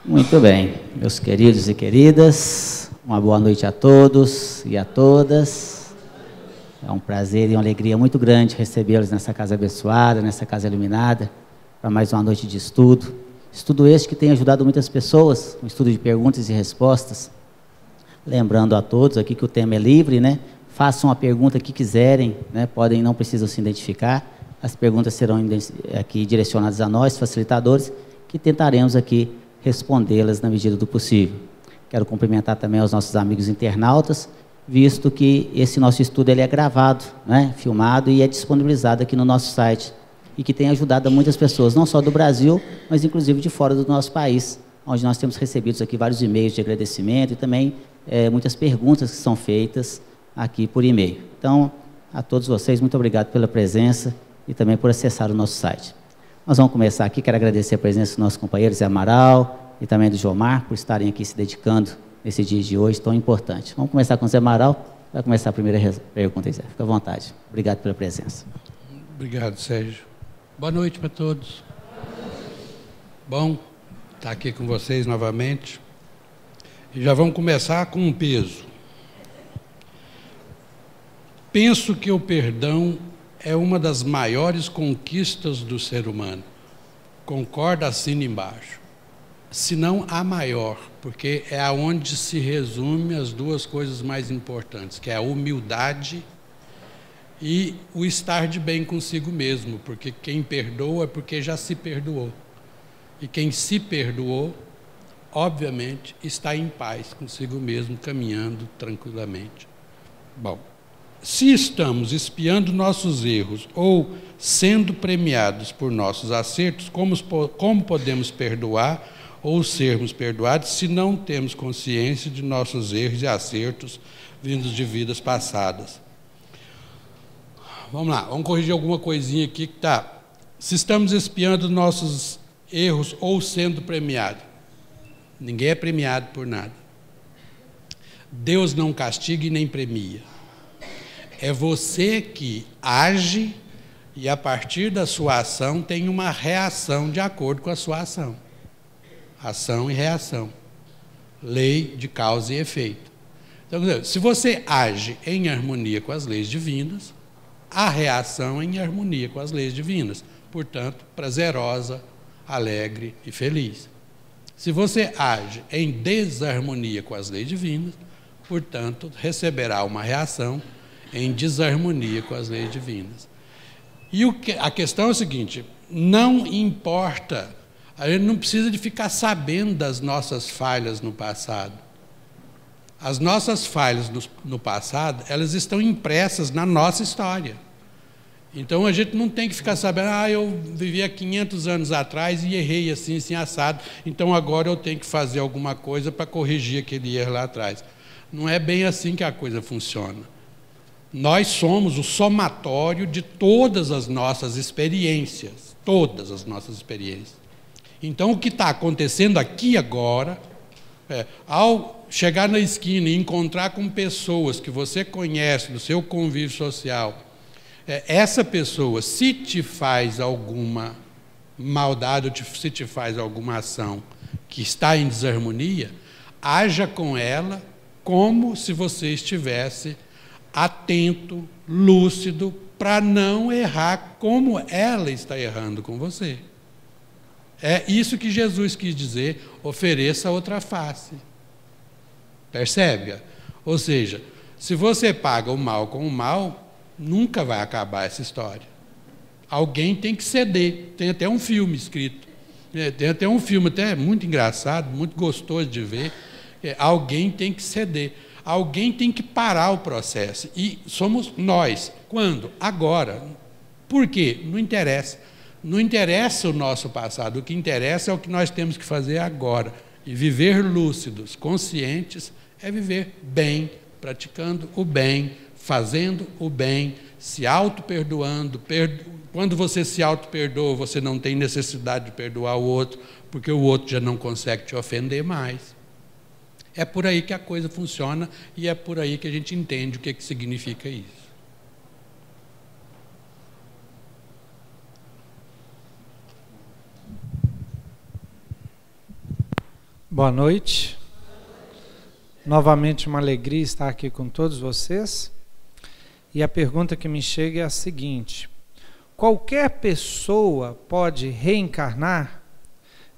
Muito bem, meus queridos e queridas, uma boa noite a todos e a todas. É um prazer e uma alegria muito grande recebê-los nessa casa abençoada, nessa casa iluminada, para mais uma noite de estudo. Estudo este que tem ajudado muitas pessoas, um estudo de perguntas e respostas. Lembrando a todos aqui que o tema é livre, né? Façam a pergunta que quiserem, né? Não precisam se identificar. As perguntas serão aqui direcionadas a nós, facilitadores, que tentaremos aqui respondê-las na medida do possível. Quero cumprimentar também os nossos amigos internautas, visto que esse nosso estudo ele é gravado, né? Filmado e é disponibilizado aqui no nosso site, e que tem ajudado muitas pessoas, não só do Brasil, mas inclusive de fora do nosso país, onde nós temos recebido aqui vários e-mails de agradecimento e também muitas perguntas que são feitas aqui por e-mail. Então, a todos vocês, muito obrigado pela presença e também por acessar o nosso site. Nós vamos começar aqui, quero agradecer a presença dos nossos companheiros Zé Amaral e também do Jomar, por estarem aqui se dedicando nesse dia de hoje tão importante. Vamos começar com o Zé Amaral, vai começar a primeira pergunta, Zé. Fica à vontade. Obrigado pela presença. Obrigado, Sérgio. Boa noite para todos. Bom estar aqui com vocês novamente. E já vamos começar com um peso. Penso que o perdão é uma das maiores conquistas do ser humano. Concorda, assina embaixo. Se não a maior, porque é aonde se resume as duas coisas mais importantes, que é a humildade e o estar de bem consigo mesmo, porque quem perdoa é porque já se perdoou. E quem se perdoou, obviamente, está em paz consigo mesmo, caminhando tranquilamente. Bom, se estamos espiando nossos erros ou sendo premiados por nossos acertos, como podemos perdoar ou sermos perdoados se não temos consciência de nossos erros e acertos vindos de vidas passadas? Vamos lá, vamos corrigir alguma coisinha aqui que está. Se estamos espiando nossos erros ou sendo premiados. Ninguém é premiado por nada. Deus não castiga e nem premia. É você que age e, a partir da sua ação, tem uma reação de acordo com a sua ação. Ação e reação. Lei de causa e efeito. Então, se você age em harmonia com as leis divinas, a reação é em harmonia com as leis divinas. Portanto, prazerosa, alegre e feliz. Se você age em desarmonia com as leis divinas, portanto, receberá uma reação em desarmonia com as leis divinas. E a questão é a seguinte: não importa, a gente não precisa de ficar sabendo das nossas falhas no passado. As nossas falhas no passado, elas estão impressas na nossa história. Então, a gente não tem que ficar sabendo, eu vivi há 500 anos atrás e errei assim, assim, assado, então agora eu tenho que fazer alguma coisa para corrigir aquele erro lá atrás. Não é bem assim que a coisa funciona. Nós somos o somatório de todas as nossas experiências, todas as nossas experiências. Então, o que está acontecendo aqui agora, ao chegar na esquina e encontrar com pessoas que você conhece do seu convívio social, essa pessoa, se te faz alguma maldade ou se te faz alguma ação que está em desarmonia, haja com ela como se você estivesse atento, lúcido, para não errar como ela está errando com você. É isso que Jesus quis dizer, ofereça outra face. Percebe? Ou seja, se você paga o mal com o mal, nunca vai acabar essa história. Alguém tem que ceder. Tem até um filme escrito. Tem até um filme até muito engraçado, muito gostoso de ver. Alguém tem que ceder. Alguém tem que parar o processo. E somos nós. Quando? Agora. Por quê? Não interessa. Não interessa o nosso passado. O que interessa é o que nós temos que fazer agora. E viver lúcidos, conscientes, é viver bem, praticando o bem, fazendo o bem, se auto-perdoando. Quando você se auto-perdoa, você não tem necessidade de perdoar o outro, porque o outro já não consegue te ofender mais. É por aí que a coisa funciona e é por aí que a gente entende o que significa isso. Boa noite. Novamente uma alegria estar aqui com todos vocês. E a pergunta que me chega é a seguinte: qualquer pessoa pode reencarnar,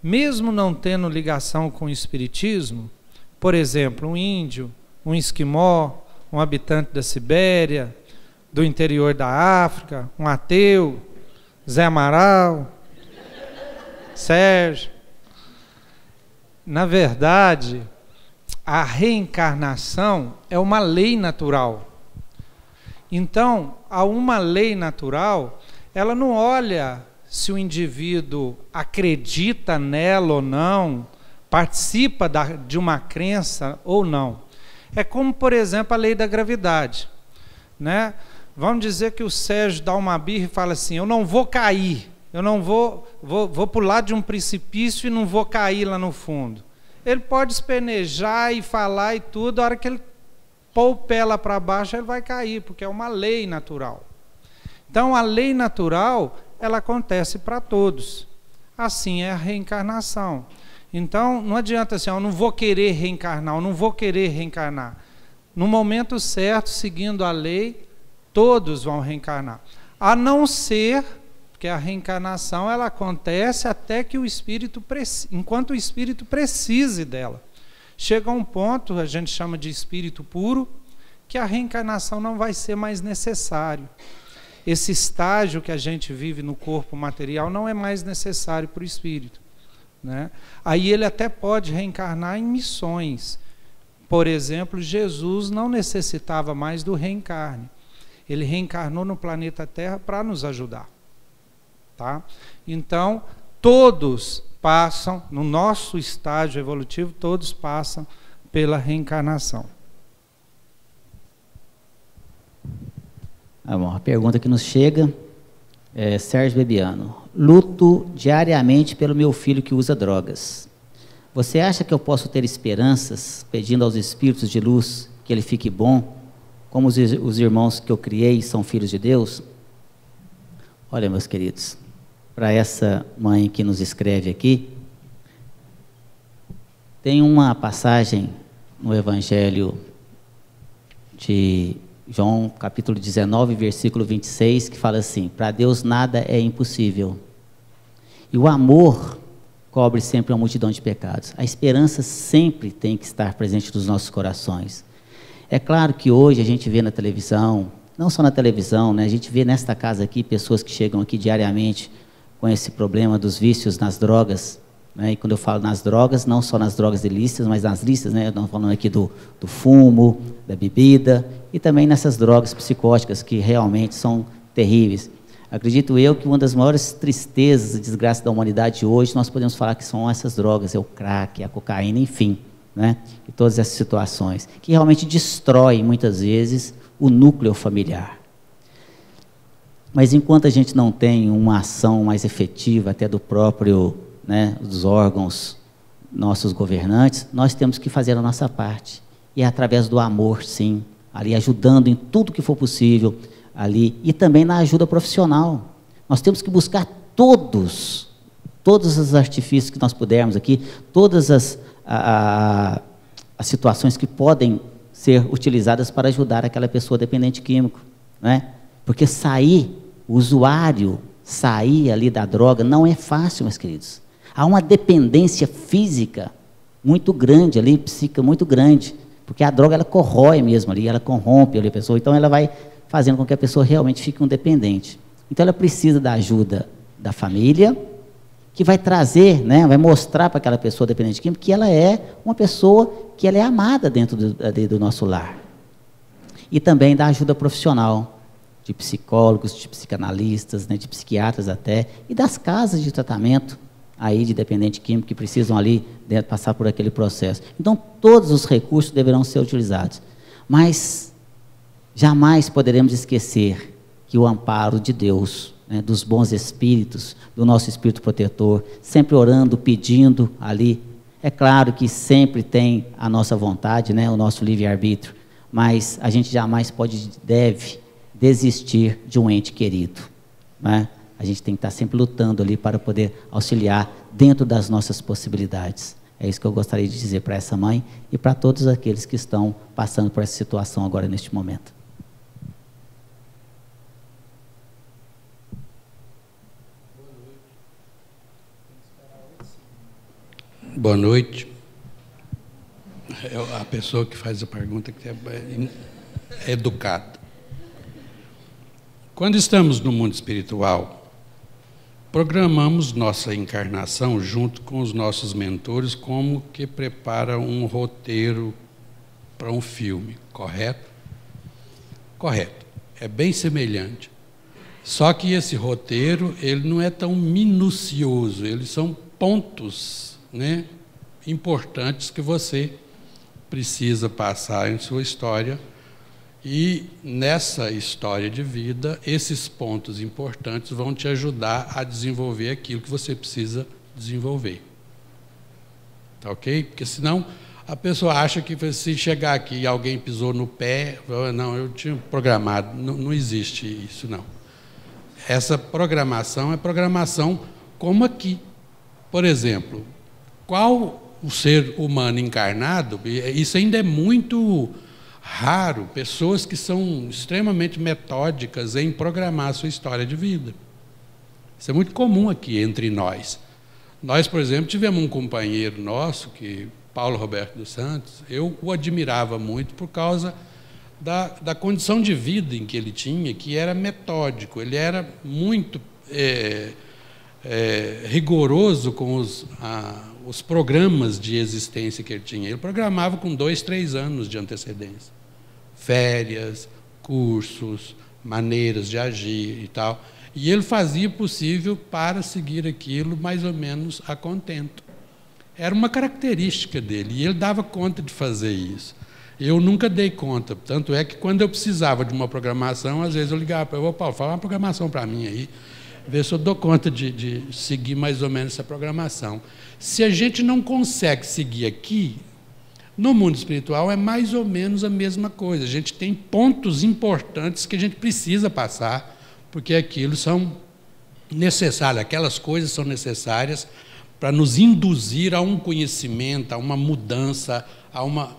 mesmo não tendo ligação com o espiritismo? Por exemplo, um índio, um esquimó, um habitante da Sibéria, do interior da África, um ateu, Zé Amaral, Sérgio. Na verdade, a reencarnação é uma lei natural. Então, a uma lei natural, ela não olha se o indivíduo acredita nela ou não, participa de uma crença ou não. É como, por exemplo, a lei da gravidade, né? Vamos dizer que o Sérgio dá uma birra e fala assim: eu não vou cair. Eu não vou pular de um precipício e não vou cair lá no fundo. Ele pode espernejar e falar e tudo, a hora que ele pôr o pé lá para baixo, ele vai cair, porque é uma lei natural. Então, a lei natural, ela acontece para todos. Assim é a reencarnação. Então, não adianta assim, eu não vou querer reencarnar, eu não vou querer reencarnar. No momento certo, seguindo a lei, todos vão reencarnar. A não ser... porque a reencarnação ela acontece até que o espírito, enquanto o espírito precise dela. Chega um ponto, a gente chama de espírito puro, que a reencarnação não vai ser mais necessário. Esse estágio que a gente vive no corpo material não é mais necessário para o espírito, né? Aí ele até pode reencarnar em missões. Por exemplo, Jesus não necessitava mais do reencarne. Ele reencarnou no planeta Terra para nos ajudar. Tá? Então, todos passam, no nosso estágio evolutivo, todos passam pela reencarnação. Bom, a pergunta que nos chega é Sérgio Bebiano. Luto diariamente pelo meu filho que usa drogas. Você acha que eu posso ter esperanças, pedindo aos espíritos de luz que ele fique bom, como os irmãos que eu criei são filhos de Deus? Olha, meus queridos, para essa mãe que nos escreve aqui, tem uma passagem no Evangelho de João, capítulo 19, versículo 26, que fala assim: para Deus nada é impossível. E o amor cobre sempre uma multidão de pecados. A esperança sempre tem que estar presente nos nossos corações. É claro que hoje a gente vê na televisão, não só na televisão, né? A gente vê nesta casa aqui pessoas que chegam aqui diariamente com esse problema dos vícios nas drogas, né? E quando eu falo nas drogas, não só nas drogas ilícitas, mas nas lícitas, né? Eu estou falando aqui do fumo, da bebida e também nessas drogas psicóticas que realmente são terríveis. Acredito eu que uma das maiores tristezas e desgraças da humanidade hoje, nós podemos falar que são essas drogas, é o crack, a cocaína, enfim, né? E todas essas situações que realmente destroem muitas vezes o núcleo familiar. Mas enquanto a gente não tem uma ação mais efetiva até do próprio, né, dos órgãos, nossos governantes, nós temos que fazer a nossa parte. E é através do amor, sim, ali ajudando em tudo que for possível, ali, e também na ajuda profissional. Nós temos que buscar todos os artifícios que nós pudermos aqui, todas as situações que podem ser utilizadas para ajudar aquela pessoa dependente químico, né? Porque o usuário sair ali da droga não é fácil, meus queridos. Há uma dependência física muito grande ali, psíquica muito grande, porque a droga ela corrói mesmo ali, ela corrompe ali a pessoa, então ela vai fazendo com que a pessoa realmente fique um dependente. Então ela precisa da ajuda da família, que vai trazer, né, vai mostrar para aquela pessoa dependente química que ela é uma pessoa que ela é amada dentro do nosso lar. E também da ajuda profissional, de psicólogos, de psicanalistas, né, de psiquiatras até, e das casas de tratamento aí de dependente químico que precisam ali passar por aquele processo. Então, todos os recursos deverão ser utilizados. Mas jamais poderemos esquecer que o amparo de Deus, né, dos bons espíritos, do nosso espírito protetor, sempre orando, pedindo ali. É claro que sempre tem a nossa vontade, né, o nosso livre-arbítrio, mas a gente jamais deve desistir de um ente querido, né? A gente tem que estar sempre lutando ali para poder auxiliar dentro das nossas possibilidades. É isso que eu gostaria de dizer para essa mãe e para todos aqueles que estão passando por essa situação agora, neste momento. Boa noite. A pessoa que faz a pergunta que é educada. Quando estamos no mundo espiritual, programamos nossa encarnação junto com os nossos mentores como que prepara um roteiro para um filme, correto? Correto. É bem semelhante. Só que esse roteiro, ele não é tão minucioso, eles são pontos, né, importantes que você precisa passar em sua história. E nessa história de vida, esses pontos importantes vão te ajudar a desenvolver aquilo que você precisa desenvolver. Tá ok? Porque senão a pessoa acha que se chegar aqui e alguém pisou no pé, não, eu tinha programado. Não, não existe isso, não. Essa programação é programação como aqui. Por exemplo, qual o ser humano encarnado, isso ainda é muito raro, pessoas que são extremamente metódicas em programar a sua história de vida. Isso é muito comum aqui entre nós. Nós, por exemplo, tivemos um companheiro nosso, Paulo Roberto dos Santos, eu o admirava muito por causa da condição de vida em que ele tinha, que era metódico, ele era muito rigoroso com os programas de existência que ele tinha. Ele programava com 2, 3 anos de antecedência. Férias, cursos, maneiras de agir e tal. E ele fazia o possível para seguir aquilo mais ou menos a contento. Era uma característica dele, e ele dava conta de fazer isso. Eu nunca dei conta, tanto é que quando eu precisava de uma programação, às vezes eu ligava para ele: Paulo, fala uma programação para mim aí, ver se eu dou conta de seguir mais ou menos essa programação. Se a gente não consegue seguir aqui, no mundo espiritual é mais ou menos a mesma coisa. A gente tem pontos importantes que a gente precisa passar, porque aquilo são necessários, aquelas coisas são necessárias para nos induzir a um conhecimento, a uma mudança, a uma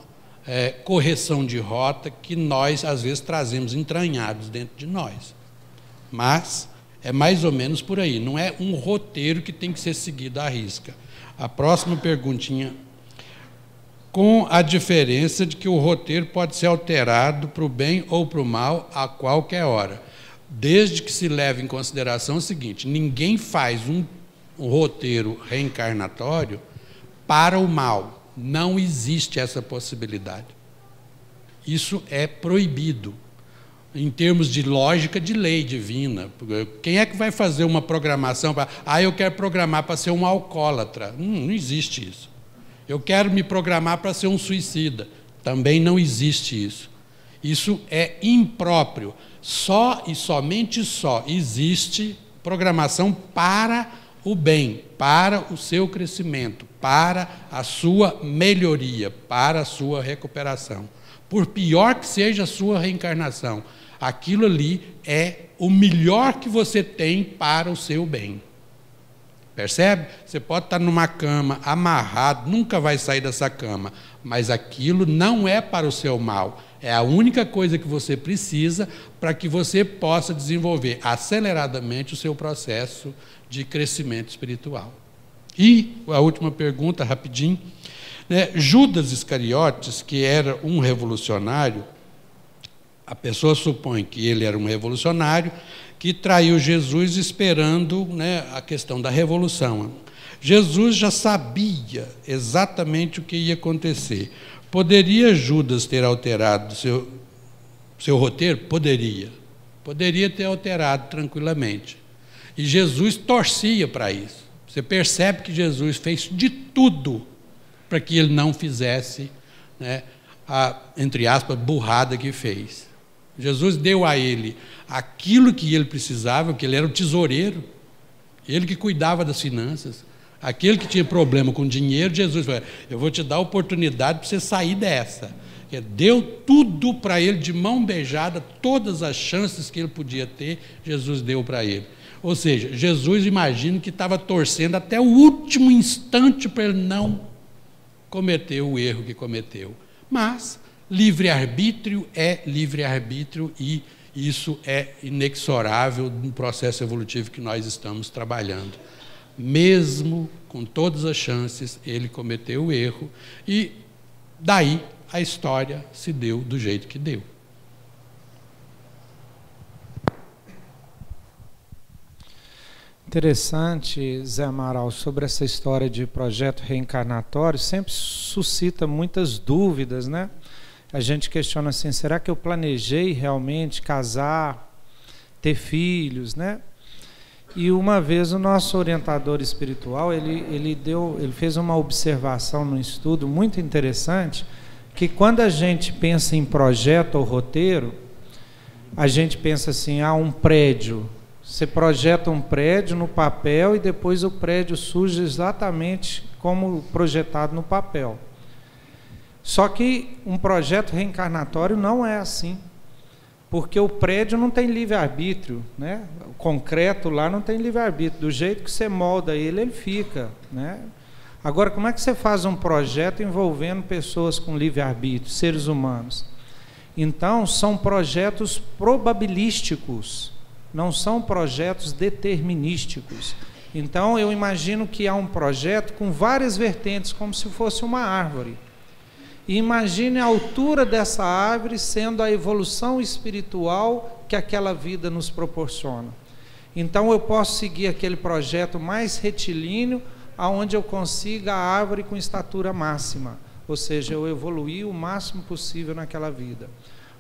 correção de rota que nós, às vezes, trazemos entranhados dentro de nós. Mas é mais ou menos por aí, não é um roteiro que tem que ser seguido à risca. A próxima perguntinha: com a diferença de que o roteiro pode ser alterado para o bem ou para o mal a qualquer hora, desde que se leve em consideração o seguinte: ninguém faz um roteiro reencarnatório para o mal. Não existe essa possibilidade. Isso é proibido, em termos de lógica de lei divina. Quem é que vai fazer uma programação para... eu quero programar para ser um alcoólatra? Não existe isso. Eu quero me programar para ser um suicida. Também não existe isso. Isso é impróprio. Só e somente só existe programação para o bem, para o seu crescimento, para a sua melhoria, para a sua recuperação. Por pior que seja a sua reencarnação, aquilo ali é o melhor que você tem para o seu bem. Percebe? Você pode estar numa cama, amarrado, nunca vai sair dessa cama, mas aquilo não é para o seu mal. É a única coisa que você precisa para que você possa desenvolver aceleradamente o seu processo de crescimento espiritual. E a última pergunta, rapidinho, né? Judas Iscariotes, que era um revolucionário, a pessoa supõe que ele era um revolucionário que traiu Jesus esperando, né, a questão da revolução. Jesus já sabia exatamente o que ia acontecer. Poderia Judas ter alterado seu roteiro? Poderia. Poderia ter alterado tranquilamente. E Jesus torcia para isso. Você percebe que Jesus fez de tudo para que ele não fizesse, né, a, entre aspas, burrada que fez. Jesus deu a ele aquilo que ele precisava, que ele era o tesoureiro, ele que cuidava das finanças. Aquele que tinha problema com dinheiro, Jesus falou: eu vou te dar a oportunidade para você sair dessa. Deu tudo para ele de mão beijada, todas as chances que ele podia ter, Jesus deu para ele. Ou seja, Jesus, imagino que estava torcendo até o último instante para ele não cometeu o erro que cometeu. Mas livre-arbítrio é livre-arbítrio e isso é inexorável no processo evolutivo que nós estamos trabalhando. Mesmo com todas as chances, ele cometeu o erro e daí a história se deu do jeito que deu. Interessante, Zé Amaral, sobre essa história de projeto reencarnatório, sempre suscita muitas dúvidas, né? A gente questiona assim, será que eu planejei realmente casar, ter filhos, né? E uma vez o nosso orientador espiritual, ele fez uma observação no estudo muito interessante, que quando a gente pensa em projeto ou roteiro, a gente pensa assim, um prédio. Você projeta um prédio no papel e depois o prédio surge exatamente como projetado no papel. Só que um projeto reencarnatório não é assim, porque o prédio não tem livre-arbítrio, né? O concreto lá não tem livre-arbítrio. Do jeito que você molda ele, ele fica, né? Agora, como é que você faz um projeto envolvendo pessoas com livre-arbítrio, seres humanos? Então, são projetos probabilísticos, não são projetos determinísticos. Então, eu imagino que há um projeto com várias vertentes, como se fosse uma árvore. E imagine a altura dessa árvore sendo a evolução espiritual que aquela vida nos proporciona. Então, eu posso seguir aquele projeto mais retilíneo, aonde eu consiga a árvore com estatura máxima, ou seja, eu evoluir o máximo possível naquela vida.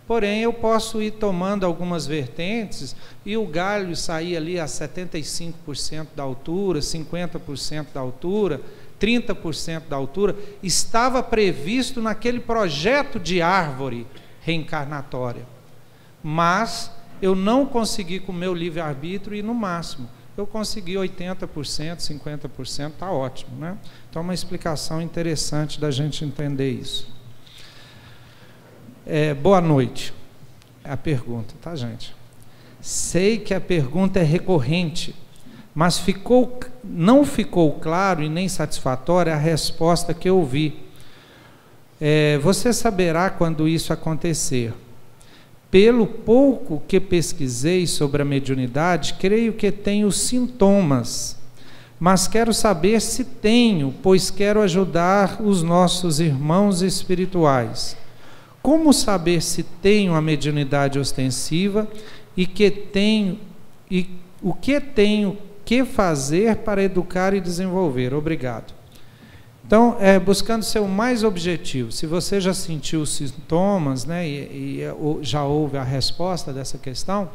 Porém, eu posso ir tomando algumas vertentes e o galho sair ali a 75% da altura, 50% da altura, 30% da altura. Estava previsto naquele projeto de árvore reencarnatória. Mas eu não consegui com o meu livre-arbítrio ir no máximo. Eu consegui 80%, 50%, está ótimo, né? Então, uma explicação interessante da gente entender isso. Boa noite. É a pergunta, tá, gente? Sei que a pergunta é recorrente, mas não ficou claro e nem satisfatória a resposta que eu ouvi. Você saberá quando isso acontecer. Pelo pouco que pesquisei sobre a mediunidade, creio que tenho sintomas, mas quero saber se tenho, pois quero ajudar os nossos irmãos espirituais. Como saber se tenho a mediunidade ostensiva e o que tenho que fazer para educar e desenvolver? Obrigado. Então, buscando ser o mais objetivo, se você já sentiu os sintomas, né, e já houve a resposta dessa questão,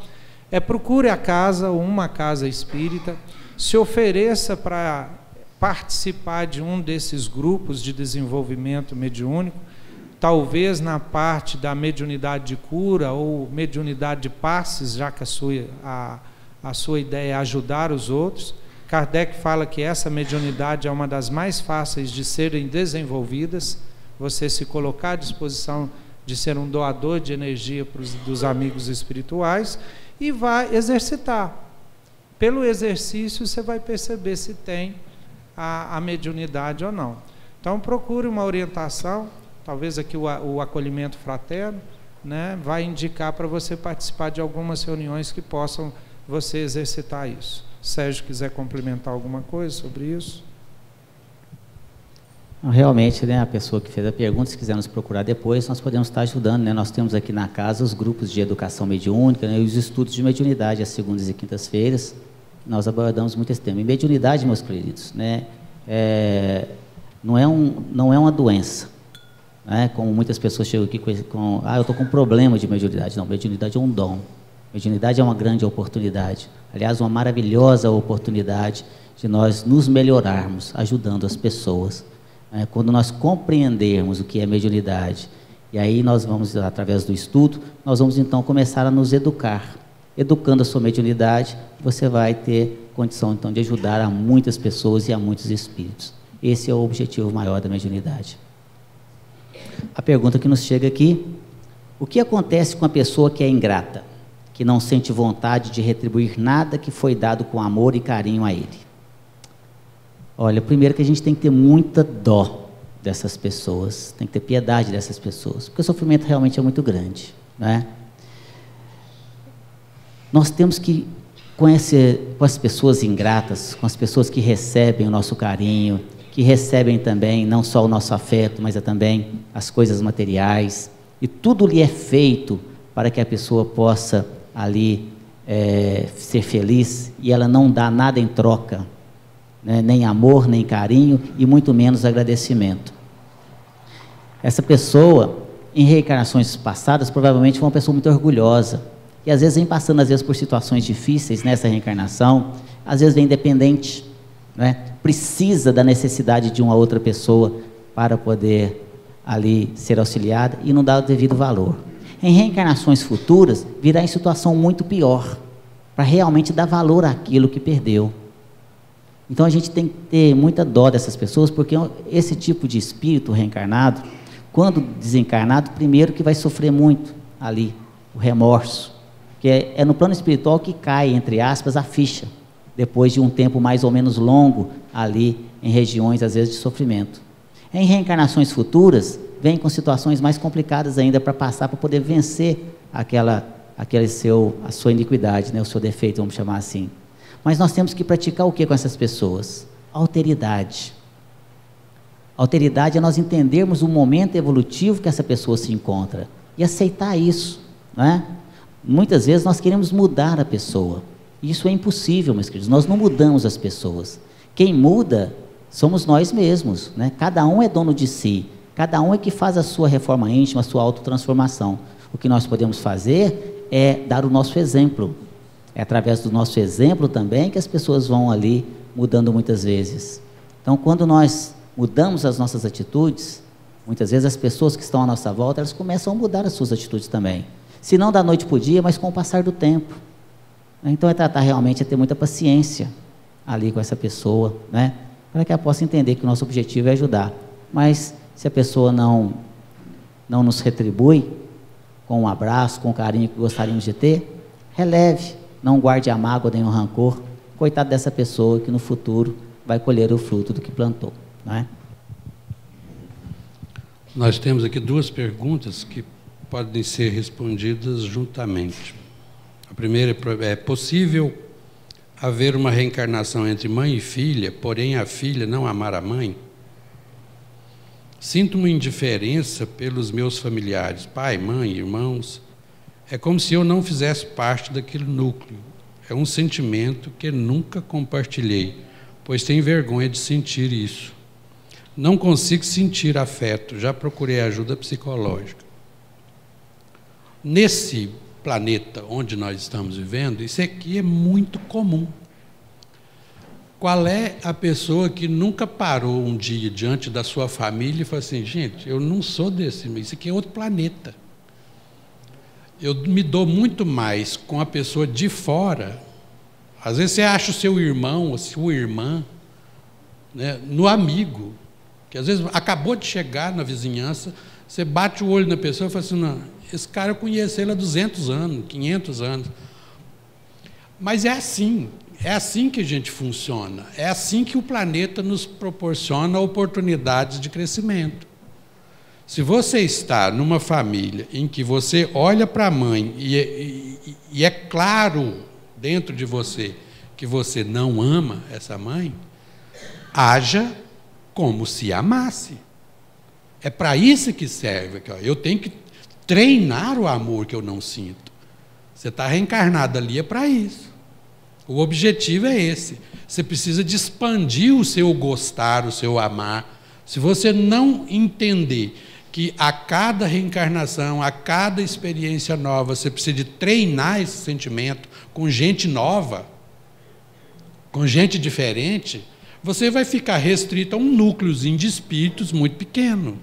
procure a casa ou uma casa espírita, se ofereça para participar de um desses grupos de desenvolvimento mediúnico, talvez na parte da mediunidade de cura ou mediunidade de passes, já que a sua ideia é ajudar os outros. Kardec fala que essa mediunidade é uma das mais fáceis de serem desenvolvidas, você se colocar à disposição de ser um doador de energia dos amigos espirituais e vai exercitar. Pelo exercício você vai perceber se tem a mediunidade ou não. Então procure uma orientação, talvez aqui o acolhimento fraterno, né, vai indicar para você participar de algumas reuniões que possam você exercitar isso. Sérgio, quiser complementar alguma coisa sobre isso? Realmente, né, a pessoa que fez a pergunta, se quiser nos procurar depois, nós podemos estar ajudando, né? Nós temos aqui na casa os grupos de educação mediúnica, né, e os estudos de mediunidade, às segundas e quintas-feiras. Nós abordamos muito esse tema. E mediunidade, meus queridos, né, não é uma doença, né, como muitas pessoas chegam aqui com eu estou com um problema de mediunidade. Não, mediunidade é um dom. Mediunidade é uma grande oportunidade, aliás, uma maravilhosa oportunidade de nós nos melhorarmos, ajudando as pessoas. Quando nós compreendermos o que é mediunidade, e aí nós vamos, através do estudo, nós vamos então começar a nos educar. Educando a sua mediunidade, você vai ter condição então de ajudar a muitas pessoas e a muitos espíritos. Esse é o objetivo maior da mediunidade. A pergunta que nos chega aqui: o que acontece com a pessoa que é ingrata, que não sente vontade de retribuir nada que foi dado com amor e carinho a ele? Olha, primeiro que a gente tem que ter muita dó dessas pessoas, tem que ter piedade dessas pessoas, porque o sofrimento realmente é muito grande, né? Nós temos que, com as pessoas ingratas, com as pessoas que recebem o nosso carinho, que recebem também não só o nosso afeto, mas também as coisas materiais, e tudo lhe é feito para que a pessoa possa ali ser feliz, e ela não dá nada em troca, né? Nem amor, nem carinho, e muito menos agradecimento. Essa pessoa, em reencarnações passadas, provavelmente foi uma pessoa muito orgulhosa, e às vezes vem passando por situações difíceis nessa reencarnação, às vezes vem dependente, né? Precisa da necessidade de uma outra pessoa para poder ali ser auxiliada e não dá o devido valor. Em reencarnações futuras, virá em situação muito pior, para realmente dar valor àquilo que perdeu. Então a gente tem que ter muita dó dessas pessoas, porque esse tipo de espírito reencarnado, quando desencarnado, primeiro que vai sofrer muito ali, o remorso, que é no plano espiritual que cai, entre aspas, a ficha, depois de um tempo mais ou menos longo ali, em regiões às vezes de sofrimento. Em reencarnações futuras, vem com situações mais complicadas ainda para passar, para poder vencer a sua iniquidade, né? O seu defeito, vamos chamar assim. Mas nós temos que praticar o que com essas pessoas? Alteridade. Alteridade é nós entendermos o momento evolutivo que essa pessoa se encontra e aceitar isso, não é? Muitas vezes nós queremos mudar a pessoa. Isso é impossível, meus queridos. Nós não mudamos as pessoas. Quem muda somos nós mesmos, né? Cada um é dono de si. Cada um é que faz a sua reforma íntima, a sua autotransformação. O que nós podemos fazer é dar o nosso exemplo. É através do nosso exemplo também que as pessoas vão ali mudando muitas vezes. Então, quando nós mudamos as nossas atitudes, muitas vezes as pessoas que estão à nossa volta, elas começam a mudar as suas atitudes também. Se não da noite para o dia, mas com o passar do tempo. Então, é tratar realmente, é ter muita paciência ali com essa pessoa, né? Para que ela possa entender que o nosso objetivo é ajudar. Mas, se a pessoa não nos retribui com um abraço, com o carinho que gostaríamos de ter, releve, não guarde a mágoa nem o rancor. Coitado dessa pessoa que no futuro vai colher o fruto do que plantou, não é? Nós temos aqui duas perguntas que podem ser respondidas juntamente. A primeira é possível haver uma reencarnação entre mãe e filha, porém a filha não amar a mãe? Sinto uma indiferença pelos meus familiares, pai, mãe, irmãos. É como se eu não fizesse parte daquele núcleo. É um sentimento que nunca compartilhei, pois tenho vergonha de sentir isso. Não consigo sentir afeto, já procurei ajuda psicológica. Nesse planeta onde nós estamos vivendo, isso aqui é muito comum. Qual é a pessoa que nunca parou um dia diante da sua família e falou assim, gente, eu não sou desse, isso aqui é outro planeta. Eu me dou muito mais com a pessoa de fora. Às vezes você acha o seu irmão ou sua irmã, né, no amigo, que às vezes acabou de chegar na vizinhança, você bate o olho na pessoa e fala assim, não, esse cara eu conheço ele há 200 anos, 500 anos. Mas é assim que a gente funciona, é assim que o planeta nos proporciona oportunidades de crescimento. Se você está numa família em que você olha para a mãe e é claro dentro de você que você não ama essa mãe, haja como se amasse. É para isso que serve. Eu tenho que treinar o amor que eu não sinto. Você está reencarnado ali é para isso. O objetivo é esse. Você precisa de expandir o seu gostar, o seu amar. Se você não entender que a cada reencarnação, a cada experiência nova, você precisa de treinar esse sentimento com gente nova, com gente diferente, você vai ficar restrito a um núcleozinho de espíritos muito pequeno.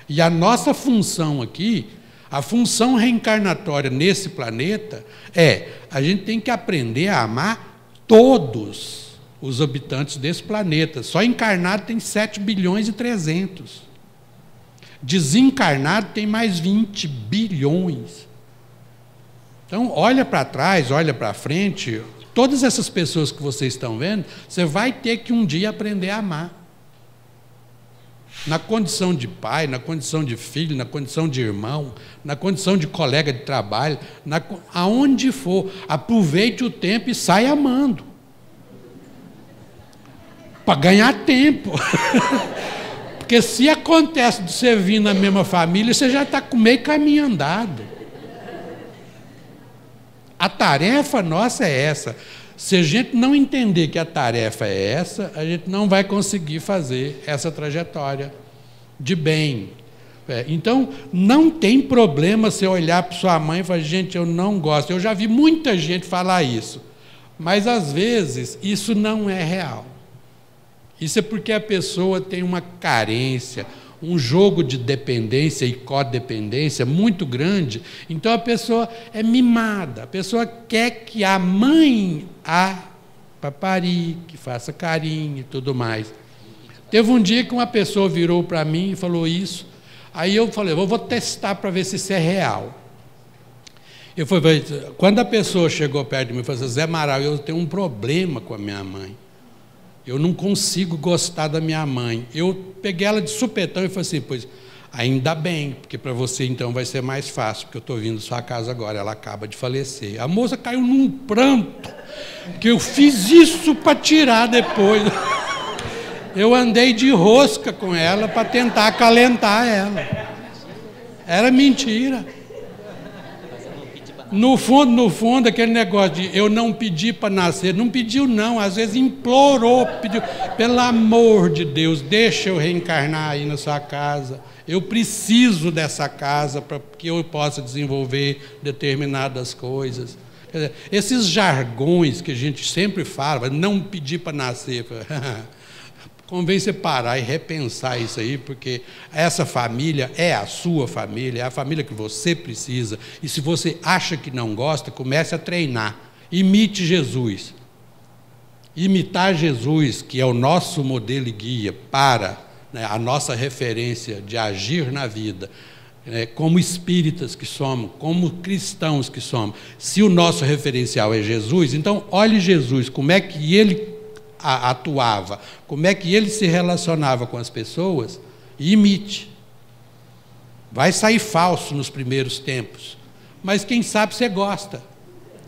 E a nossa função aqui, a função reencarnatória nesse planeta, a gente tem que aprender a amar todos os habitantes desse planeta. Só encarnado tem 7 bilhões e 300. Desencarnado tem mais 20 bilhões. Então, olha para trás, olha para frente, todas essas pessoas que vocês estão vendo, você vai ter que um dia aprender a amar. na condição de pai, na condição de filho, na condição de irmão, na condição de colega de trabalho, aonde for, aproveite o tempo e saia amando. Para ganhar tempo. Porque se acontece de você vir na mesma família, você já está com meio caminho andado. A tarefa nossa é essa. Se a gente não entender que a tarefa é essa, a gente não vai conseguir fazer essa trajetória de bem. Então, não tem problema você olhar para sua mãe e falar, gente, eu não gosto. Eu já vi muita gente falar isso. Mas, às vezes, isso não é real. Isso é porque a pessoa tem uma carência, um jogo de dependência e codependência muito grande, então a pessoa é mimada, a pessoa quer que a mãe a paparie, que faça carinho e tudo mais. Teve um dia que uma pessoa virou para mim e falou isso, aí eu falei, eu vou testar para ver se isso é real. Eu falei, quando a pessoa chegou perto de mim e falou assim, Zé Amaral, eu tenho um problema com a minha mãe. Eu não consigo gostar da minha mãe. Eu peguei ela de supetão e falei assim, pois, ainda bem, porque para você então vai ser mais fácil, porque eu estou vindo à sua casa agora, ela acaba de falecer. A moça caiu num pranto, que eu fiz isso para tirar depois. Eu andei de rosca com ela para tentar acalentar ela. Era mentira. No fundo, aquele negócio de eu não pedi para nascer, não pediu não, às vezes implorou, pediu, pelo amor de Deus, deixa eu reencarnar aí na sua casa, eu preciso dessa casa para que eu possa desenvolver determinadas coisas. Quer dizer, esses jargões que a gente sempre fala, não pedir para nascer, convém você parar e repensar isso aí, porque essa família é a sua família, é a família que você precisa, e se você acha que não gosta, comece a treinar, imite Jesus. Imitar Jesus, que é o nosso modelo e guia para, né, a nossa referência de agir na vida, como espíritas que somos, como cristãos que somos. Se o nosso referencial é Jesus, então olhe Jesus, como é que ele atuava, como é que ele se relacionava com as pessoas, e imite. Vai sair falso nos primeiros tempos, mas quem sabe você gosta,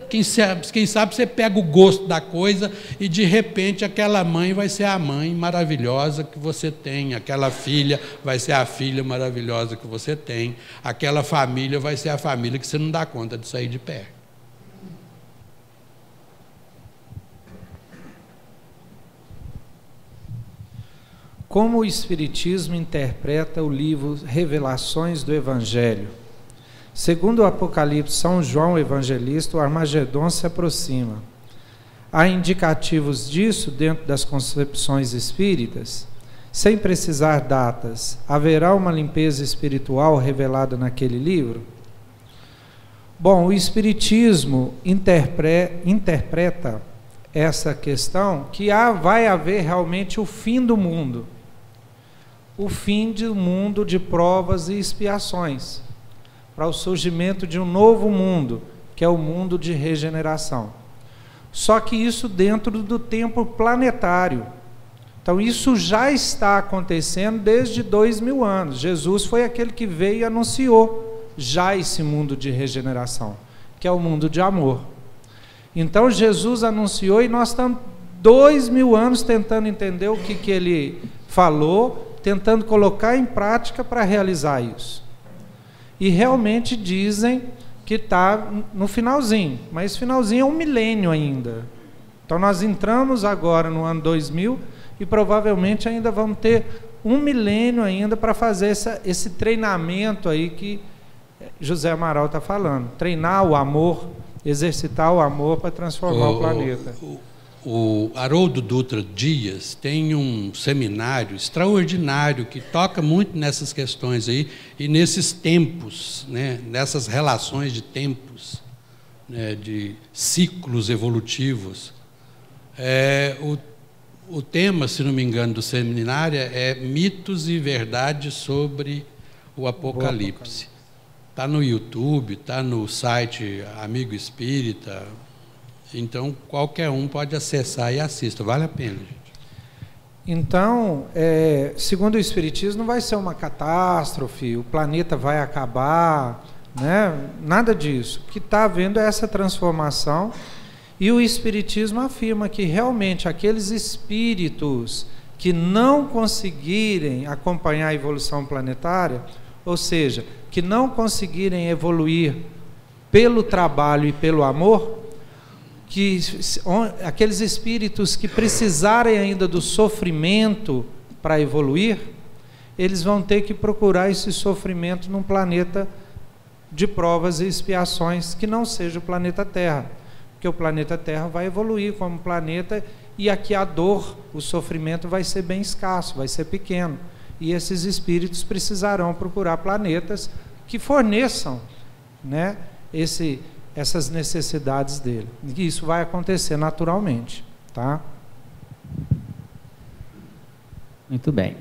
quem sabe você pega o gosto da coisa e de repente aquela mãe vai ser a mãe maravilhosa que você tem, aquela filha vai ser a filha maravilhosa que você tem, aquela família vai ser a família que você não dá conta de sair de perto. Como o Espiritismo interpreta o livro Revelações do Evangelho? Segundo o Apocalipse São João Evangelista, o Armagedon se aproxima. Há indicativos disso dentro das concepções espíritas? Sem precisar datas, haverá uma limpeza espiritual revelada naquele livro? Bom, o Espiritismo interpreta essa questão que vai haver realmente o fim do mundo. O fim do mundo de provas e expiações, para o surgimento de um novo mundo, que é o mundo de regeneração. Só que isso dentro do tempo planetário. Então isso já está acontecendo desde 2000 anos. Jesus foi aquele que veio e anunciou já esse mundo de regeneração, que é o mundo de amor. Então Jesus anunciou e nós estamos 2000 anos tentando entender o que ele falou, tentando colocar em prática para realizar isso. E realmente dizem que está no finalzinho, mas esse finalzinho é um milênio ainda. Então nós entramos agora no ano 2000 e provavelmente ainda vamos ter um milênio ainda para fazer esse treinamento aí que José Amaral está falando. Treinar o amor, exercitar o amor para transformar o planeta. O Haroldo Dutra Dias tem um seminário extraordinário que toca muito nessas questões aí e nesses tempos, né, nessas relações de tempos, né, de ciclos evolutivos. O tema, se não me engano, do seminário é mitos e verdades sobre o Apocalipse. Está no YouTube, está no site Amigo Espírita. Então, qualquer um pode acessar e assista. Vale a pena, gente. Então, segundo o Espiritismo, não vai ser uma catástrofe, o planeta vai acabar, né? Nada disso. O que está havendo é essa transformação, e o Espiritismo afirma que realmente aqueles espíritos que não conseguirem acompanhar a evolução planetária, ou seja, que não conseguirem evoluir pelo trabalho e pelo amor, aqueles espíritos que precisarem ainda do sofrimento para evoluir, eles vão ter que procurar esse sofrimento num planeta de provas e expiações que não seja o planeta Terra, porque o planeta Terra vai evoluir como planeta, e aqui a dor, o sofrimento vai ser bem escasso, vai ser pequeno, e esses espíritos precisarão procurar planetas que forneçam, né, essas necessidades dele. E isso vai acontecer naturalmente, tá? Muito bem.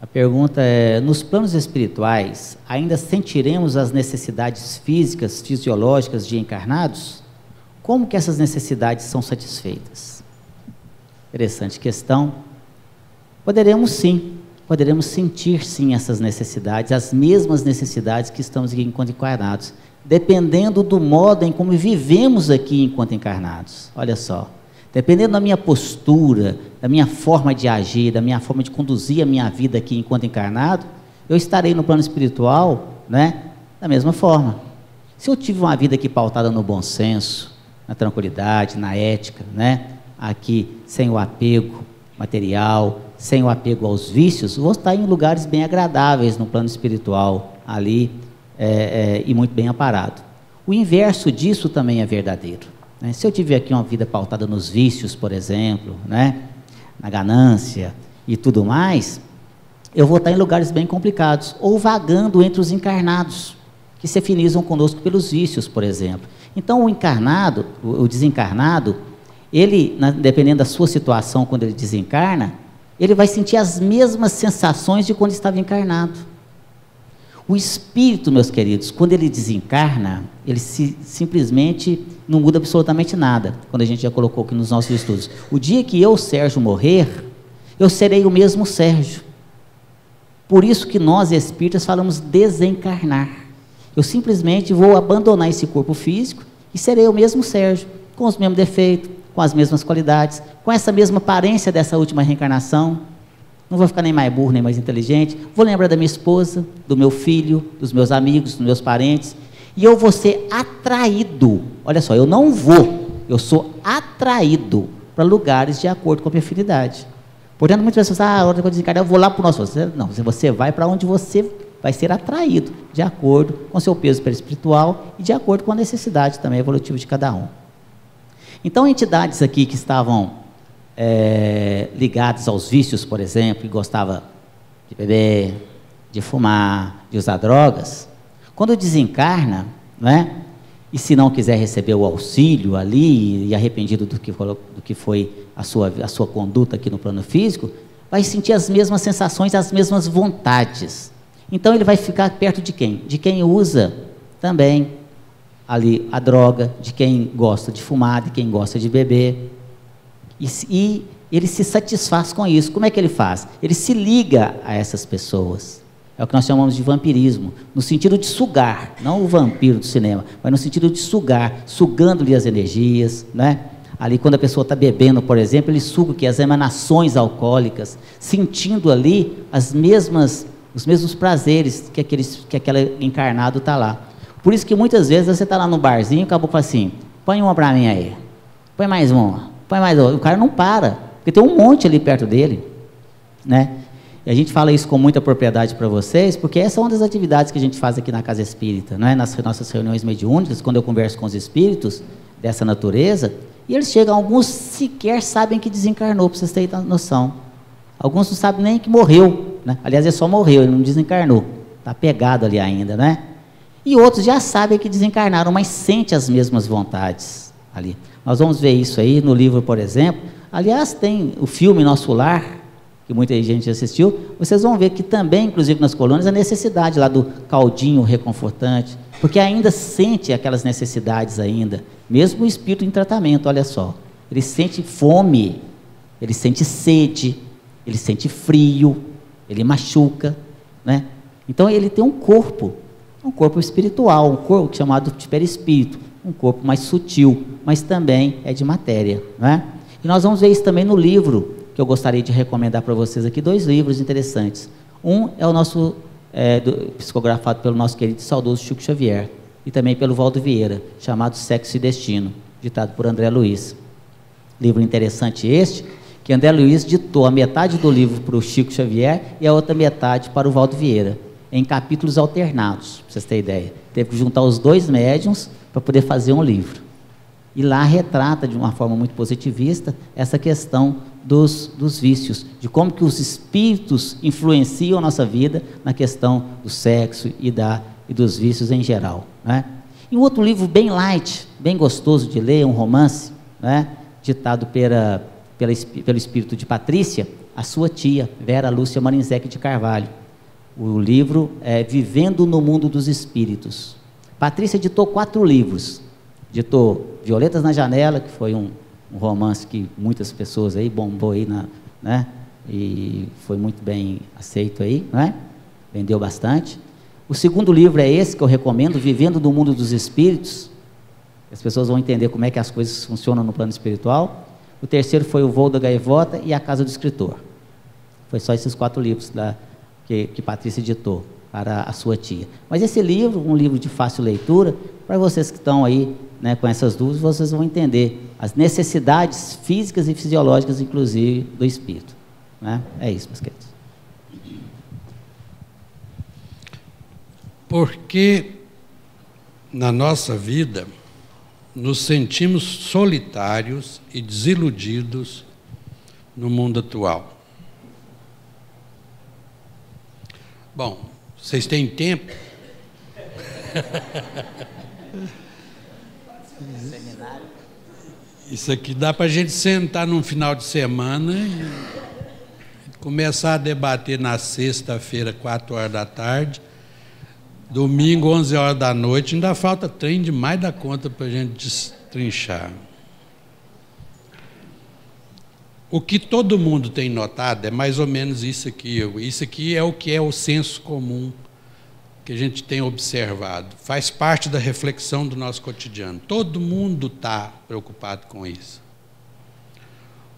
A pergunta é: nos planos espirituais, ainda sentiremos as necessidades físicas, fisiológicas de encarnados? Como que essas necessidades são satisfeitas? Interessante questão. Poderemos sim, poderemos sentir sim essas necessidades, as mesmas necessidades que estamos aqui enquanto encarnados, dependendo do modo em como vivemos aqui enquanto encarnados. Olha só, dependendo da minha postura, da minha forma de agir, da minha forma de conduzir a minha vida aqui enquanto encarnado, eu estarei no plano espiritual, né, da mesma forma. Se eu tive uma vida aqui pautada no bom senso, na tranquilidade, na ética, né, aqui sem o apego material, sem o apego aos vícios, vou estar em lugares bem agradáveis no plano espiritual, ali, e muito bem amparado. O inverso disso também é verdadeiro, né? Se eu tiver aqui uma vida pautada nos vícios, por exemplo, né, na ganância e tudo mais, eu vou estar em lugares bem complicados, ou vagando entre os encarnados, que se afinizam conosco pelos vícios, por exemplo. Então, o encarnado, o desencarnado, ele, dependendo da sua situação, quando ele desencarna, ele vai sentir as mesmas sensações de quando estava encarnado. O espírito, meus queridos, quando ele desencarna, ele simplesmente não muda absolutamente nada, quando a gente já colocou aqui nos nossos estudos. O dia que eu, Sérgio, morrer, eu serei o mesmo Sérgio. Por isso que nós, espíritas, falamos desencarnar. Eu simplesmente vou abandonar esse corpo físico e serei o mesmo Sérgio, com os mesmos defeitos, com as mesmas qualidades, com essa mesma aparência dessa última reencarnação. Não vou ficar nem mais burro, nem mais inteligente. Vou lembrar da minha esposa, do meu filho, dos meus amigos, dos meus parentes. E eu vou ser atraído. Olha só, eu não vou, eu sou atraído para lugares de acordo com a minha afinidade. Portanto, muitas pessoas a hora que eu desencarnar, eu vou lá para o nosso... Não, você vai para onde você vai ser atraído, de acordo com o seu peso perispiritual e de acordo com a necessidade também evolutiva de cada um. Então, entidades aqui que estavam ligadas aos vícios, por exemplo, que gostava de beber, de fumar, de usar drogas, quando desencarna, né, e se não quiser receber o auxílio ali, e arrependido do que foi a sua conduta aqui no plano físico, vai sentir as mesmas sensações, as mesmas vontades. Então ele vai ficar perto de quem? De quem usa também ali a droga, de quem gosta de fumar, de quem gosta de beber. E ele se satisfaz com isso. Como é que ele faz? Ele se liga a essas pessoas. É o que nós chamamos de vampirismo, no sentido de sugar, não o vampiro do cinema, mas no sentido de sugar, sugando-lhe as energias, né? Ali quando a pessoa está bebendo, por exemplo, ele suga que as emanações alcoólicas, sentindo ali os mesmos prazeres que aquele encarnado está lá. Por isso que muitas vezes você está lá no barzinho e o caboclo fala assim: põe uma para mim aí, põe mais uma. Põe mais outro. O cara não para, porque tem um monte ali perto dele, né? E a gente fala isso com muita propriedade para vocês, porque essa é uma das atividades que a gente faz aqui na Casa Espírita, não é? Nas nossas reuniões mediúnicas, quando eu converso com os espíritos dessa natureza, e eles chegam, alguns sequer sabem que desencarnou, para vocês terem noção. Alguns não sabem nem que morreu, né? Aliás, ele só morreu, ele não desencarnou, está pegado ali ainda, né? E outros já sabem que desencarnaram, mas sentem as mesmas vontades ali. Nós vamos ver isso aí no livro, por exemplo. Aliás, tem o filme Nosso Lar, que muita gente assistiu. Vocês vão ver que também, inclusive nas colônias, a necessidade lá do caldinho reconfortante, porque ainda sente aquelas necessidades ainda, mesmo o espírito em tratamento, olha só. Ele sente fome, ele sente sede, ele sente frio, ele machuca, né? Então ele tem um corpo espiritual, um corpo chamado de perispírito, um corpo mais sutil, mas também é de matéria, né? E nós vamos ver isso também no livro, que eu gostaria de recomendar para vocês aqui, 2 livros interessantes. Um é o nosso, psicografado pelo nosso querido e saudoso Chico Xavier, e também pelo Valdo Vieira, chamado Sexo e Destino, ditado por André Luiz. Livro interessante este, que André Luiz ditou a metade do livro para o Chico Xavier e a outra metade para o Valdo Vieira, em capítulos alternados, para vocês terem ideia. Teve que juntar os 2 médiuns para poder fazer um livro. E lá retrata, de uma forma muito positivista, essa questão dos vícios, de como que os espíritos influenciam a nossa vida na questão do sexo e dos vícios em geral, né? E um outro livro bem light, bem gostoso de ler, um romance, né, ditado pelo espírito de Patrícia, a sua tia, Vera Lúcia Marinzec de Carvalho. O livro é Vivendo no Mundo dos Espíritos. Patrícia ditou 4 livros. Ditou Violetas na Janela, que foi um romance que muitas pessoas aí bombou aí, né? E foi muito bem aceito aí, né? Vendeu bastante. O segundo livro é esse que eu recomendo, Vivendo no Mundo dos Espíritos. As pessoas vão entender como é que as coisas funcionam no plano espiritual. O terceiro foi O Voo da Gaivota e A Casa do Escritor. Foi só esses 4 livros que Patrícia editou para a sua tia. Mas esse livro, um livro de fácil leitura, para vocês que estão aí, né, com essas dúvidas, vocês vão entender as necessidades físicas e fisiológicas, inclusive, do espírito, né? É isso, meus queridos. Porque na nossa vida nos sentimos solitários e desiludidos no mundo atual. Bom, vocês têm tempo? Isso aqui dá para a gente sentar num final de semana e começar a debater na sexta-feira, 4 horas da tarde, domingo, 11 horas da noite, ainda falta trem demais da conta para a gente destrinchar. O que todo mundo tem notado é mais ou menos isso aqui. Isso aqui é o que é o senso comum que a gente tem observado. Faz parte da reflexão do nosso cotidiano. Todo mundo está preocupado com isso.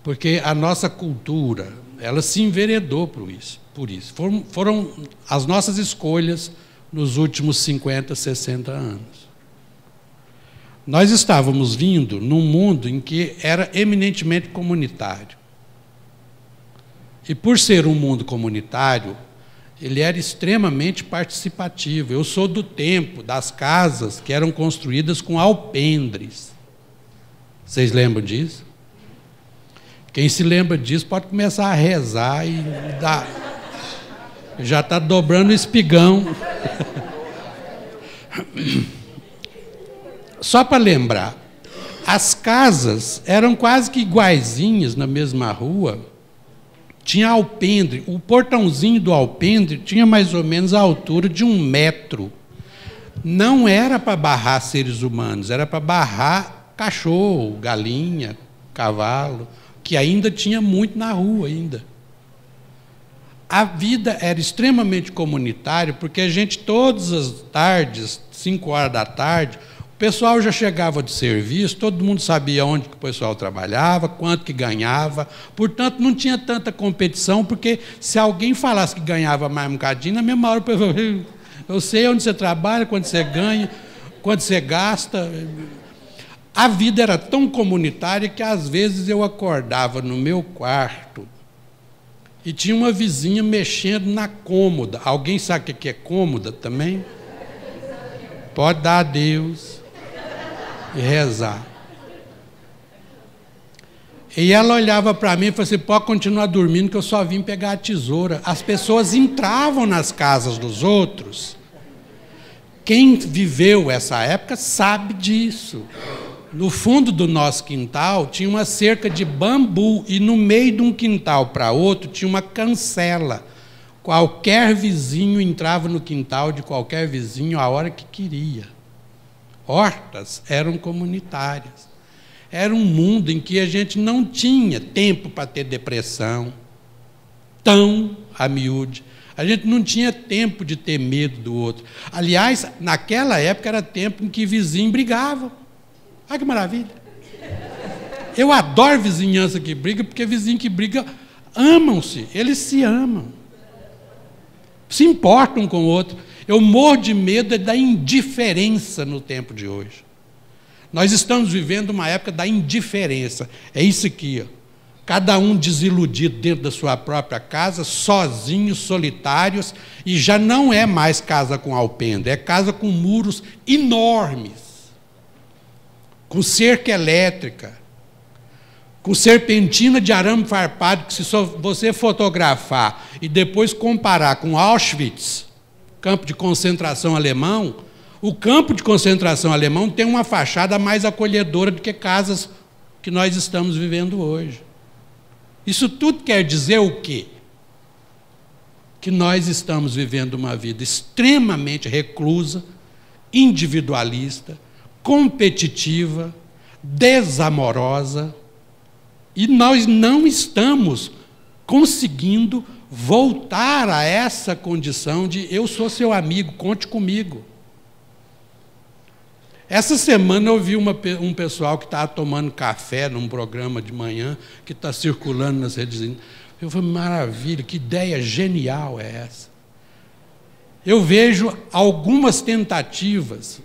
Porque a nossa cultura, ela se enveredou por isso. Foram as nossas escolhas nos últimos 50, 60 anos. Nós estávamos vindo num mundo em que era eminentemente comunitário. E por ser um mundo comunitário, ele era extremamente participativo. Eu sou do tempo das casas que eram construídas com alpendres. Vocês lembram disso? Quem se lembra disso pode começar a rezar e dar. Já está dobrando o espigão. Só para lembrar, as casas eram quase que iguaizinhas na mesma rua. Tinha alpendre, o portãozinho do alpendre tinha mais ou menos a altura de 1 metro. Não era para barrar seres humanos, era para barrar cachorro, galinha, cavalo, que ainda tinha muito na rua ainda. A vida era extremamente comunitária, porque a gente, todas as tardes, 5 horas da tarde, o pessoal já chegava de serviço, todo mundo sabia onde que o pessoal trabalhava, quanto que ganhava, portanto, não tinha tanta competição, porque se alguém falasse que ganhava mais um bocadinho, na mesma hora o pessoal, eu sei onde você trabalha, quanto você ganha, quanto você gasta. A vida era tão comunitária que, às vezes, eu acordava no meu quarto e tinha uma vizinha mexendo na cômoda. Alguém sabe o que é cômoda também? Pode dar a Deus e rezar. E ela olhava para mim e falava assim, pode continuar dormindo que eu só vim pegar a tesoura. As pessoas entravam nas casas dos outros. Quem viveu essa época sabe disso. No fundo do nosso quintal tinha uma cerca de bambu e no meio de um quintal para outro tinha uma cancela. Qualquer vizinho entrava no quintal de qualquer vizinho a hora que queria. Hortas eram comunitárias. Era um mundo em que a gente não tinha tempo para ter depressão. tão a miúde. A gente não tinha tempo de ter medo do outro. Aliás, naquela época era tempo em que vizinho brigava. Olha que maravilha. Eu adoro vizinhança que briga, porque vizinho que briga amam-se, eles se amam. Se importam um com o outro. Eu morro de medo da indiferença no tempo de hoje. Nós estamos vivendo uma época da indiferença. É isso aqui, ó. Cada um desiludido dentro da sua própria casa, sozinhos, solitários, e já não é mais casa com alpendre, é casa com muros enormes, com cerca elétrica, com serpentina de arame farpado, que se você fotografar e depois comparar com Auschwitz, campo de concentração alemão, o campo de concentração alemão tem uma fachada mais acolhedora do que casas que nós estamos vivendo hoje. Isso tudo quer dizer o quê? Que nós estamos vivendo uma vida extremamente reclusa, individualista, competitiva, desamorosa, e nós não estamos conseguindo voltar a essa condição de eu sou seu amigo, conte comigo. Essa semana eu vi um pessoal que estava tomando café num programa de manhã, que está circulando nas redes. Eu falei, maravilha, que ideia genial é essa? Eu vejo algumas tentativas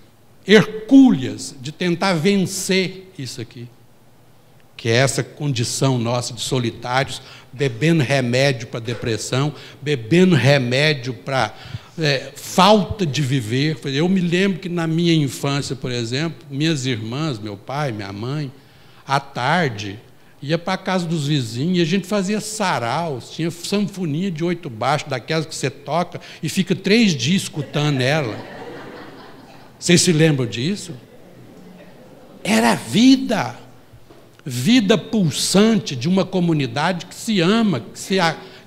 hercúleas de tentar vencer isso aqui, que é essa condição nossa de solitários, bebendo remédio para depressão, bebendo remédio para falta de viver. Eu me lembro que na minha infância, por exemplo, minhas irmãs, meu pai, minha mãe, à tarde, ia para a casa dos vizinhos e a gente fazia saraus, tinha sanfoninha de 8 baixos, daquelas que você toca e fica 3 dias escutando ela. Vocês se lembram disso? Era vida, vida pulsante de uma comunidade que se ama,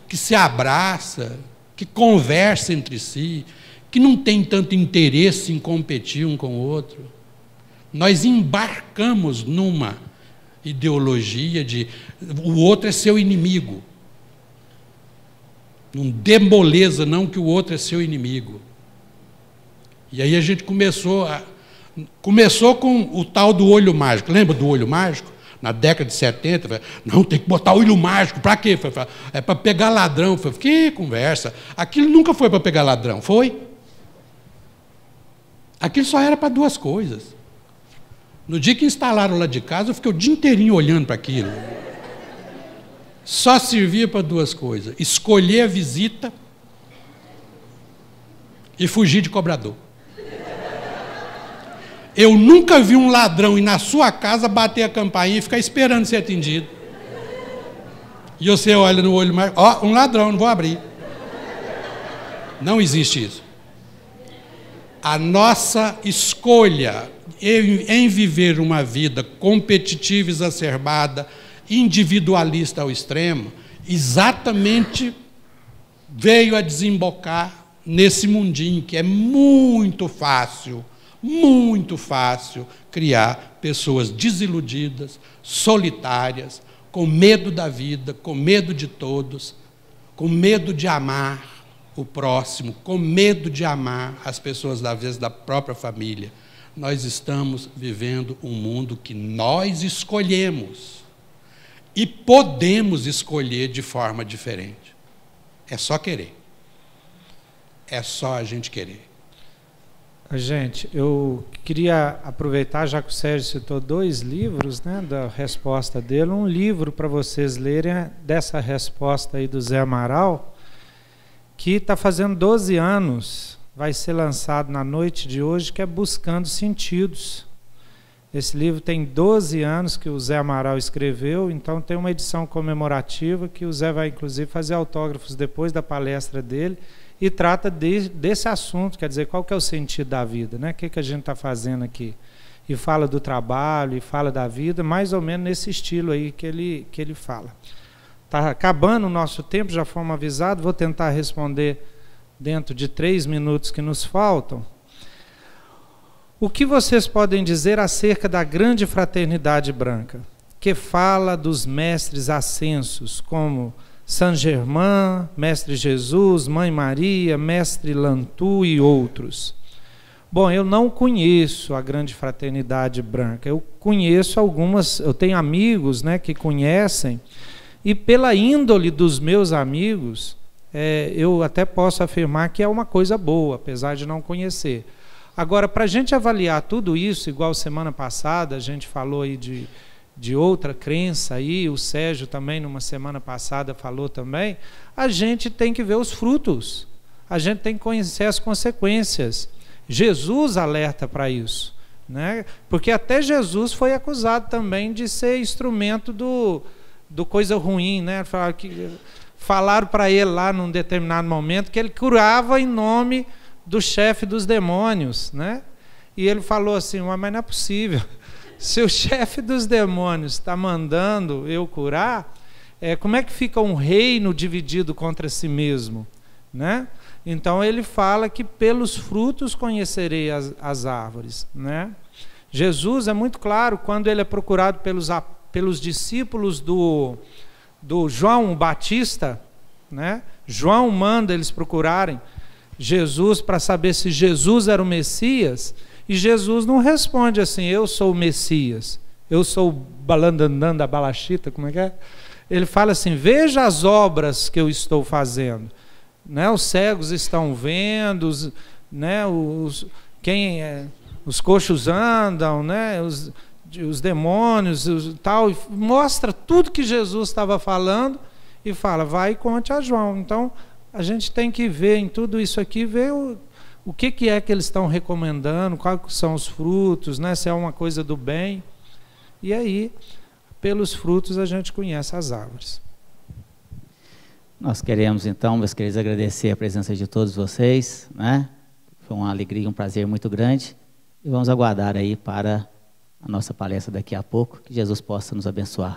que se abraça, que conversa entre si, que não tem tanto interesse em competir um com o outro. Nós embarcamos numa ideologia de o outro é seu inimigo. Não dê moleza não que o outro é seu inimigo. E aí a gente começou com o tal do olho mágico. Lembra do olho mágico? Na década de 70, não, tem que botar olho mágico. Para quê? É para pegar ladrão. Que conversa. Aquilo nunca foi para pegar ladrão, foi? Aquilo só era para 2 coisas. No dia que instalaram lá de casa, eu fiquei o dia inteirinho olhando para aquilo. Só servia para 2 coisas. Escolher a visita e fugir de cobrador. Eu nunca vi um ladrão ir na sua casa bater a campainha e ficar esperando ser atendido. E você olha no olho mais, ó, um ladrão, não vou abrir. Não existe isso. A nossa escolha em viver uma vida competitiva, exacerbada, individualista ao extremo, exatamente veio a desembocar nesse mundinho que é muito fácil criar pessoas desiludidas, solitárias, com medo da vida, com medo de todos, com medo de amar o próximo, com medo de amar as pessoas, às vezes, da própria família. Nós estamos vivendo um mundo que nós escolhemos e podemos escolher de forma diferente. É só querer. É só a gente querer. Gente, eu queria aproveitar, já que o Sérgio citou 2 livros, né, da resposta dele, um livro para vocês lerem dessa resposta aí do Zé Amaral, que está fazendo 12 anos, vai ser lançado na noite de hoje, que é Buscando Sentidos. Esse livro tem 12 anos que o Zé Amaral escreveu, então tem uma edição comemorativa que o Zé vai, inclusive, fazer autógrafos depois da palestra dele, e trata desse assunto, quer dizer, qual que é o sentido da vida, né? O que a gente está fazendo aqui? E fala do trabalho, e fala da vida, mais ou menos nesse estilo aí que ele fala. Está acabando o nosso tempo, já fomos avisados, vou tentar responder dentro de 3 minutos que nos faltam. O que vocês podem dizer acerca da grande fraternidade branca, que fala dos mestres ascensos, como Saint Germain, Mestre Jesus, Mãe Maria, Mestre Lantu e outros. Bom, eu não conheço a Grande Fraternidade Branca. Eu conheço algumas, eu tenho amigos, né, que conhecem, e pela índole dos meus amigos, eu até posso afirmar que é uma coisa boa, apesar de não conhecer. Agora, para a gente avaliar tudo isso, igual semana passada, a gente falou aí de outra crença aí, o Sérgio também, numa semana passada, falou também, a gente tem que ver os frutos, a gente tem que conhecer as consequências. Jesus alerta para isso, né? Porque até Jesus foi acusado também de ser instrumento do coisa ruim, né? Falaram para ele lá num determinado momento que ele curava em nome do chefe dos demônios, né? E ele falou assim, mas não é possível, se o chefe dos demônios está mandando eu curar, como é que fica um reino dividido contra si mesmo, né? Então ele fala que pelos frutos conhecerei as árvores, né? Jesus é muito claro quando ele é procurado pelos discípulos do João Batista, né? João manda eles procurarem Jesus para saber se Jesus era o Messias, e Jesus não responde assim, eu sou o Messias, eu sou o Balandandanda Balachita, como é que é? Ele fala assim, veja as obras que eu estou fazendo, né? Os cegos estão vendo, né? Os coxos andam, né? Os demônios, tal, e mostra tudo que Jesus estava falando e fala, vai e conte a João. Então, a gente tem que ver em tudo isso aqui, ver o que é que eles estão recomendando, quais são os frutos, né? Se é uma coisa do bem. E aí, pelos frutos, a gente conhece as árvores. Nós queremos, então, meus queridos, agradecer a presença de todos vocês, né? Foi uma alegria, um prazer muito grande. E vamos aguardar aí para a nossa palestra daqui a pouco, que Jesus possa nos abençoar.